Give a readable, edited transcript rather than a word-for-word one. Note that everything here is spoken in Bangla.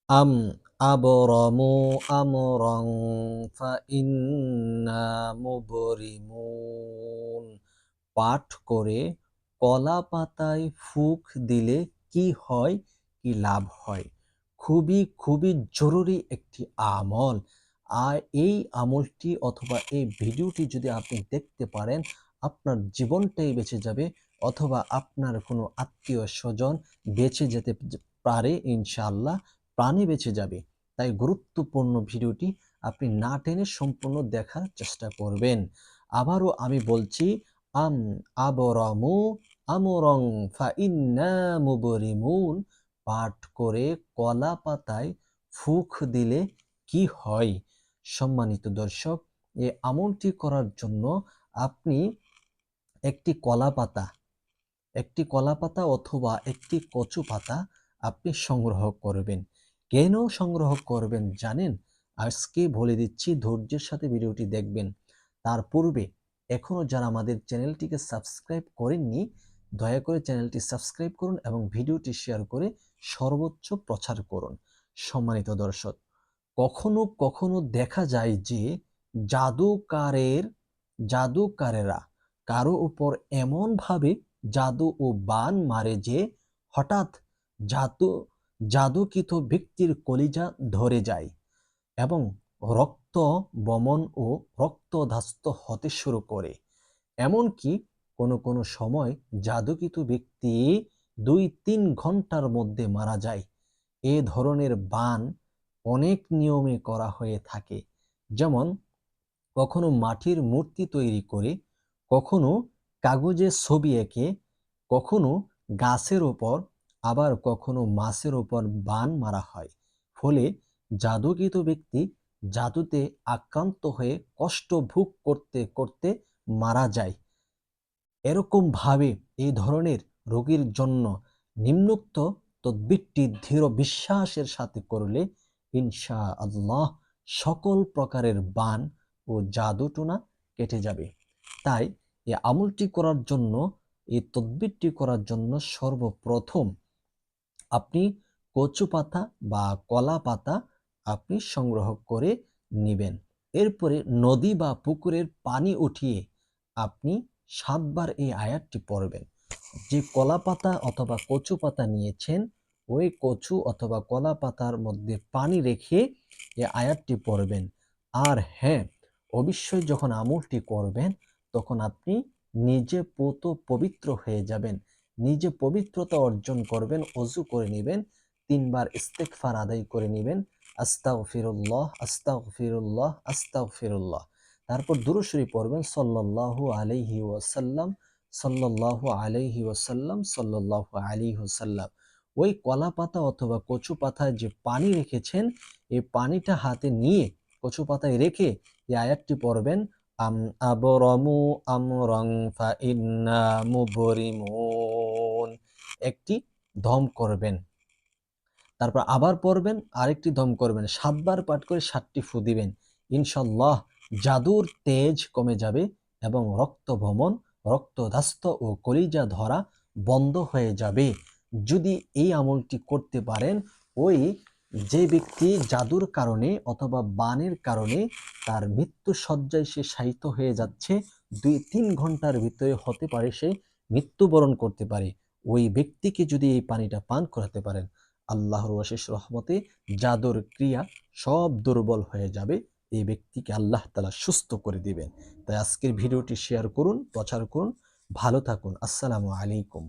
আম আবরামু আমরং ফাইন্না মুবরিমুন। পাঠ করে কলা পাতায় ফুঁক দিলে কি হয়, কি লাভ হয়? খুবই খুবই জরুরি একটি আমল। আর এই আমলটি অথবা এই ভিডিওটি যদি আপনি দেখতে পারেন, আপনার জীবনটাই বেঁচে যাবে, অথবা আপনার কোনো আত্মীয় স্বজন বেঁচে যেতে পারে ইনশাআল্লাহ, প্রাণে বেঁচে যাবে। তাই গুরুত্বপূর্ণ ভিডিওটি আপনি না টেনে সম্পূর্ণ দেখার চেষ্টা করবেন। আবারও আমি বলছি, আম আবরামু আমরং ফাইন্না মুবরিমুন। পাঠ করে কলা পাতায় ফুঁক দিলে কি হয়? সম্মানিত দর্শক, এই আমলটি করার জন্য আপনি একটি কলা পাতা অথবা একটি কচু পাতা আপনি সংগ্রহ করবেন। কেন সংগ্রহ করবেন জানেন? আজকে বলে দিচ্ছি, ধৈর্যের সাথে ভিডিওটি দেখবেন। তার পূর্বে এখনো যারা আমাদের চ্যানেলটিকে সাবস্ক্রাইব করেননি, দয়া করে চ্যানেলটি সাবস্ক্রাইব করুন এবং ভিডিওটি শেয়ার করে সর্বোচ্চ প্রচার করুন। সম্মানিত দর্শক, কখনো কখনো দেখা যায় যে জাদুকারেরা কারো উপর এমনভাবে জাদু ও বান মারে যে হঠাৎ জাদু জাদুকৃত ব্যক্তির কলিজা ধরে যায় এবং রক্ত বমন ও রক্তধাস্ত হতে শুরু করে। এমনকি কোনো কোনো সময় জাদুকৃত ব্যক্তি 2-3 ঘন্টার মধ্যে মারা যায়। এ ধরনের বান অনেক নিয়মে করা হয়ে থাকে। যেমন কখনো মাটির মূর্তি তৈরি করে, কখনো কাগজে ছবি এঁকে, কখনো গাছের ওপর, আবার কখনো মাছের ওপর বান মারা হয়। ফলে জাদুকৃত ব্যক্তি জাদুতে আক্রান্ত হয়ে কষ্ট ভোগ করতে করতে মারা যায়। এরকম ভাবে এই ধরনের রোগীর জন্য নিম্নোক্ত তদবিরটি দৃঢ় বিশ্বাসের সাথে করলে ইনশাআল্লাহ সকল প্রকারের বান ও জাদুটোনা কেটে যাবে। তাই এই আমলটি করার জন্য, এই তদবিরটি করার জন্য সর্বপ্রথম আপনি কচু পাতা বা কলা পাতা আপনি সংগ্রহ করে নেবেন। এরপরে নদী বা পুকুরের পানি উঠিয়ে আপনি 7 বার এই আয়াতটি পড়বেন। যে কলা পাতা অথবা কচু পাতা নিয়েছেন, ওই কচু অথবা কলা পাতার মধ্যে পানি রেখে এই আয়াতটি পড়বেন। আর হ্যাঁ, অবশ্যই যখন আমলটি করবেন তখন আপনি নিজে পবিত্র হয়ে যাবেন, নিজে পবিত্রতা অর্জন করবেন, ওযু করে নেবেন, 3 বার ইস্তেগফার আদায় করে নেবেন, আস্তাগফিরুল্লাহ আস্তাগফিরুল্লাহ আস্তাগফিরুল্লাহ। তারপর দুরূদ শরীফ পড়বেন, সাল্লাল্লাহু আলাইহি ওয়াসাল্লাম সাল্লাল্লাহু আলাইহি ওয়াসাল্লাম সাল্লাল্লাহু আলাইহি ওয়াসাল্লাম। ওই কলা পাতা অথবা কচু পাতায় যে পানি রেখেছেন, এই পানিটা হাতে নিয়ে কচু পাতায় রেখে এই আয়াতটি পড়বেন, আম আবরামু আমরং ফাইন্না মুবরিমুন। একটি দম করবেন, তারপর আবার পড়বেন, আরেকটি দম করবেন, 7 বার পাঠ করে 7টি ফু দিবেন। ইনশাআল্লাহ জাদুর তেজ কমে যাবে এবং রক্ত ভমন, রক্তধাস্ত ও কলিজা ধরা বন্ধ হয়ে যাবে। যদি এই আমলটি করতে পারেন, ওই যে ব্যক্তি জাদুর কারণে অথবা বানের কারণে তার মৃত্যু শয্যায় সে শায়িত হয়ে যাচ্ছে, 2-3 ঘন্টার ভিতরে হতে পারে সে মৃত্যুবরণ করতে পারে, ওই ব্যক্তিকে যদি এই পানিটা পান করাতে পারেন, আল্লাহর অশেষ রহমতে জাদুর ক্রিয়া সব দুর্বল হয়ে যাবে, এই ব্যক্তিকে আল্লাহ তাআলা সুস্থ করে দিবেন। তাই আজকের ভিডিওটি শেয়ার করুন, প্রচার করুন। ভালো থাকুন। আসসালামু আলাইকুম।